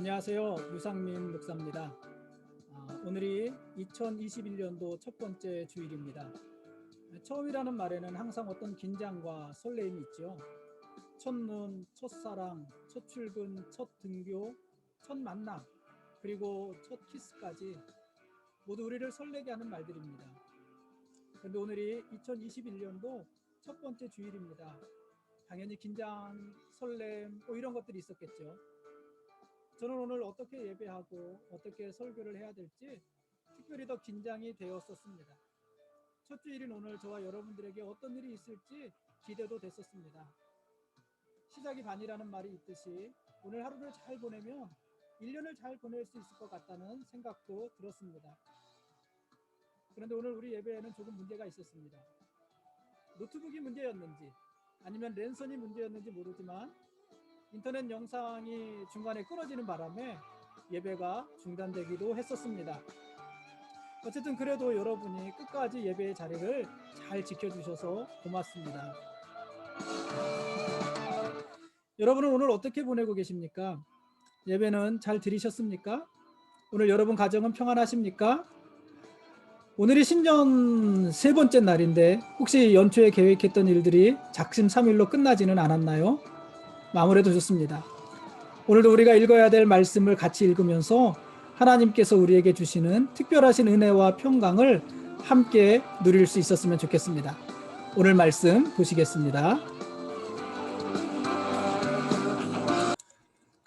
안녕하세요. 유상민 목사입니다. 오늘이 2021년도 첫 번째 주일입니다. 처음이라는 말에는 항상 어떤 긴장과 설레임이 있죠. 첫눈, 첫사랑, 첫 출근, 첫 등교, 첫 만남, 그리고 첫 키스까지 모두 우리를 설레게 하는 말들입니다. 그런데 오늘이 2021년도 첫 번째 주일입니다. 당연히 긴장, 설렘, 이런 것들이 있었겠죠. 저는 오늘 어떻게 예배하고 어떻게 설교를 해야 될지 특별히 더 긴장이 되었었습니다. 첫 주일인 오늘 저와 여러분들에게 어떤 일이 있을지 기대도 됐었습니다. 시작이 반이라는 말이 있듯이 오늘 하루를 잘 보내면 1년을 잘 보낼 수 있을 것 같다는 생각도 들었습니다. 그런데 오늘 우리 예배에는 조금 문제가 있었습니다. 노트북이 문제였는지 아니면 랜선이 문제였는지 모르지만 인터넷 영상이 중간에 끊어지는 바람에 예배가 중단되기도 했었습니다. 어쨌든 그래도 여러분이 끝까지 예배의 자리를 잘 지켜주셔서 고맙습니다. 여러분은 오늘 어떻게 보내고 계십니까? 예배는 잘 들으셨습니까? 오늘 여러분 가정은 평안하십니까? 오늘이 신년 세 번째 날인데 혹시 연초에 계획했던 일들이 작심삼일로 끝나지는 않았나요? 아무래도 좋습니다. 오늘도 우리가 읽어야 될 말씀을 같이 읽으면서 하나님께서 우리에게 주시는 특별하신 은혜와 평강을 함께 누릴 수 있었으면 좋겠습니다. 오늘 말씀 보시겠습니다.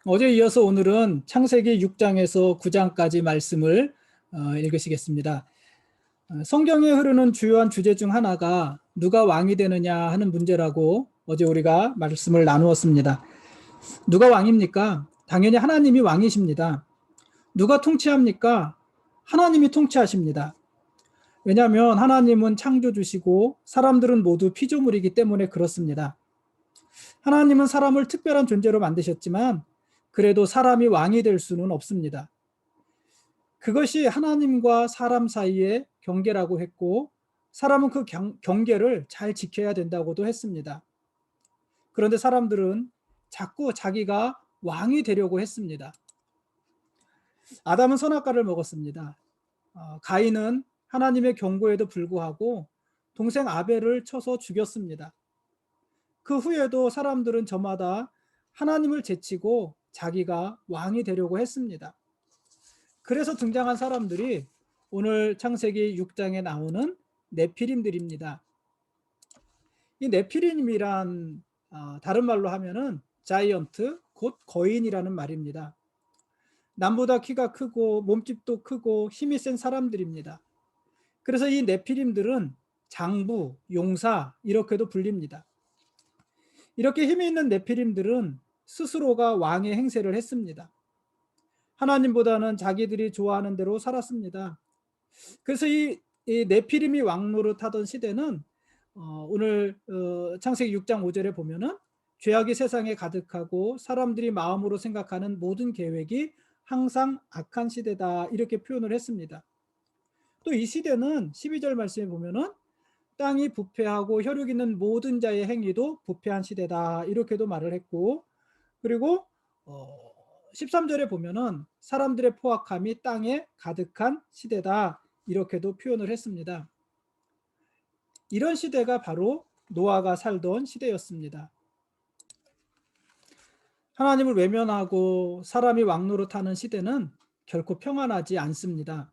어제 이어서 오늘은 창세기 6장에서 9장까지 말씀을 읽으시겠습니다. 성경에 흐르는 주요한 주제 중 하나가 누가 왕이 되느냐 하는 문제라고 어제 우리가 말씀을 나누었습니다. 누가 왕입니까? 당연히 하나님이 왕이십니다. 누가 통치합니까? 하나님이 통치하십니다. 왜냐하면 하나님은 창조주시고 사람들은 모두 피조물이기 때문에 그렇습니다. 하나님은 사람을 특별한 존재로 만드셨지만 그래도 사람이 왕이 될 수는 없습니다. 그것이 하나님과 사람 사이의 경계라고 했고 사람은 그 경계를 잘 지켜야 된다고도 했습니다. 그런데 사람들은 자꾸 자기가 왕이 되려고 했습니다. 아담은 선악과를 먹었습니다. 가인은 하나님의 경고에도 불구하고 동생 아벨을 쳐서 죽였습니다. 그 후에도 사람들은 저마다 하나님을 제치고 자기가 왕이 되려고 했습니다. 그래서 등장한 사람들이 오늘 창세기 6장에 나오는 네피림들입니다. 이 네피림이란 다른 말로 하면은 자이언트, 곧 거인이라는 말입니다. 남보다 키가 크고 몸집도 크고 힘이 센 사람들입니다. 그래서 이 네피림들은 장부, 용사 이렇게도 불립니다. 이렇게 힘이 있는 네피림들은 스스로가 왕의 행세를 했습니다. 하나님보다는 자기들이 좋아하는 대로 살았습니다. 그래서 이 네피림이 왕노릇하던 시대는 오늘 창세기 6장 5절에 보면은 죄악이 세상에 가득하고 사람들이 마음으로 생각하는 모든 계획이 항상 악한 시대다 이렇게 표현을 했습니다. 또 이 시대는 12절 말씀에 보면은 땅이 부패하고 혈육 있는 모든 자의 행위도 부패한 시대다 이렇게도 말을 했고 그리고 13절에 보면은 사람들의 포악함이 땅에 가득한 시대다 이렇게도 표현을 했습니다. 이런 시대가 바로 노아가 살던 시대였습니다. 하나님을 외면하고 사람이 왕노릇하는 시대는 결코 평안하지 않습니다.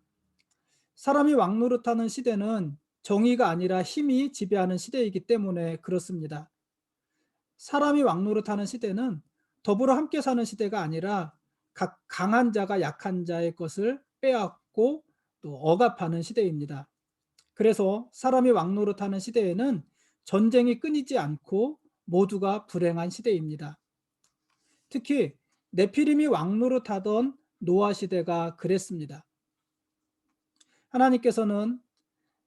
사람이 왕노릇하는 시대는 정의가 아니라 힘이 지배하는 시대이기 때문에 그렇습니다. 사람이 왕노릇하는 시대는 더불어 함께 사는 시대가 아니라 각 강한 자가 약한 자의 것을 빼앗고 또 억압하는 시대입니다. 그래서 사람이 왕노릇하는 시대에는 전쟁이 끊이지 않고 모두가 불행한 시대입니다. 특히 네피림이 왕노릇하던 노아 시대가 그랬습니다. 하나님께서는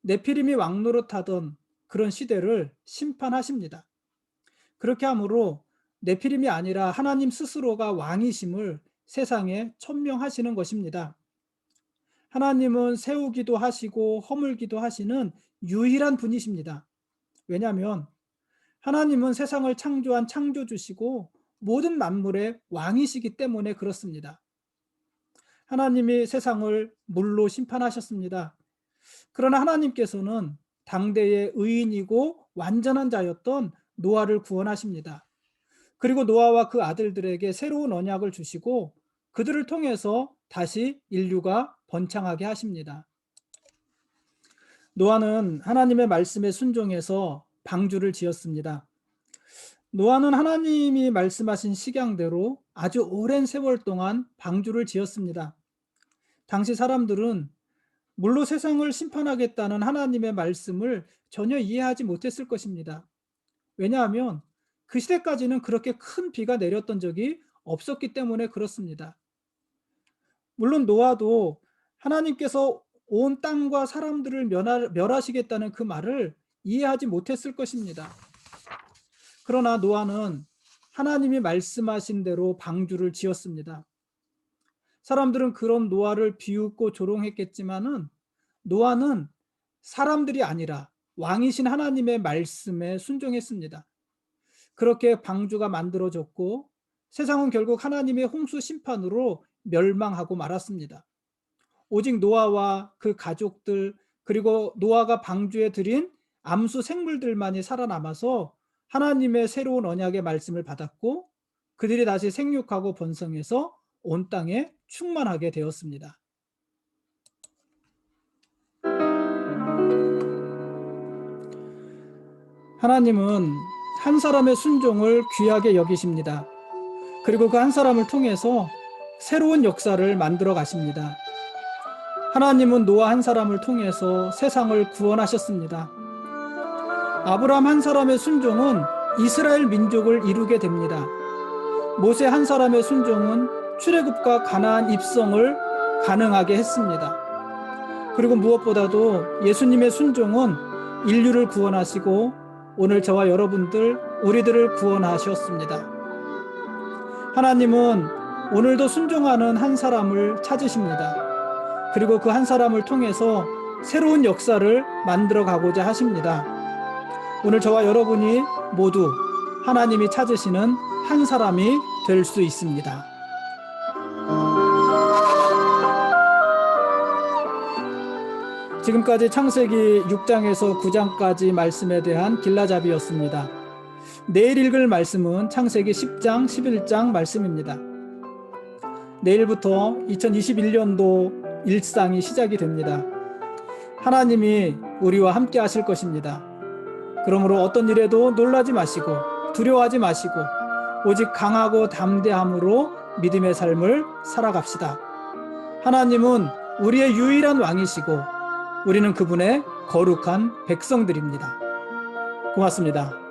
네피림이 왕노릇하던 그런 시대를 심판하십니다. 그렇게 함으로 네피림이 아니라 하나님 스스로가 왕이심을 세상에 천명하시는 것입니다. 하나님은 세우기도 하시고 허물기도 하시는 유일한 분이십니다. 왜냐하면 하나님은 세상을 창조한 창조주시고 모든 만물의 왕이시기 때문에 그렇습니다. 하나님이 세상을 물로 심판하셨습니다. 그러나 하나님께서는 당대의 의인이고 완전한 자였던 노아를 구원하십니다. 그리고 노아와 그 아들들에게 새로운 언약을 주시고 그들을 통해서 다시 인류가 번창하게 하십니다. 노아는 하나님의 말씀에 순종해서 방주를 지었습니다. 노아는 하나님이 말씀하신 식양대로 아주 오랜 세월 동안 방주를 지었습니다. 당시 사람들은 물로 세상을 심판하겠다는 하나님의 말씀을 전혀 이해하지 못했을 것입니다. 왜냐하면 그 시대까지는 그렇게 큰 비가 내렸던 적이 없었기 때문에 그렇습니다. 물론 노아도 하나님께서 온 땅과 사람들을 멸하시겠다는 그 말을 이해하지 못했을 것입니다. 그러나 노아는 하나님이 말씀하신 대로 방주를 지었습니다. 사람들은 그런 노아를 비웃고 조롱했겠지만은 노아는 사람들이 아니라 왕이신 하나님의 말씀에 순종했습니다. 그렇게 방주가 만들어졌고 세상은 결국 하나님의 홍수 심판으로 멸망하고 말았습니다. 오직 노아와 그 가족들 그리고 노아가 방주에 들인 암수 생물들만이 살아남아서 하나님의 새로운 언약의 말씀을 받았고 그들이 다시 생육하고 번성해서 온 땅에 충만하게 되었습니다. 하나님은 한 사람의 순종을 귀하게 여기십니다. 그리고 그 한 사람을 통해서 새로운 역사를 만들어 가십니다. 하나님은 노아 한 사람을 통해서 세상을 구원하셨습니다. 아브라함 한 사람의 순종은 이스라엘 민족을 이루게 됩니다. 모세 한 사람의 순종은 출애굽과 가나안 입성을 가능하게 했습니다. 그리고 무엇보다도 예수님의 순종은 인류를 구원하시고 오늘 저와 여러분들 우리들을 구원하셨습니다. 하나님은 오늘도 순종하는 한 사람을 찾으십니다. 그리고 그 한 사람을 통해서 새로운 역사를 만들어 가고자 하십니다. 오늘 저와 여러분이 모두 하나님이 찾으시는 한 사람이 될 수 있습니다. 지금까지 창세기 6장에서 9장까지 말씀에 대한 길라잡이였습니다. 내일 읽을 말씀은 창세기 10장, 11장 말씀입니다. 내일부터 2021년도 일상이 시작이 됩니다. 하나님이 우리와 함께 하실 것입니다. 그러므로 어떤 일에도 놀라지 마시고 두려워하지 마시고 오직 강하고 담대함으로 믿음의 삶을 살아갑시다. 하나님은 우리의 유일한 왕이시고 우리는 그분의 거룩한 백성들입니다. 고맙습니다.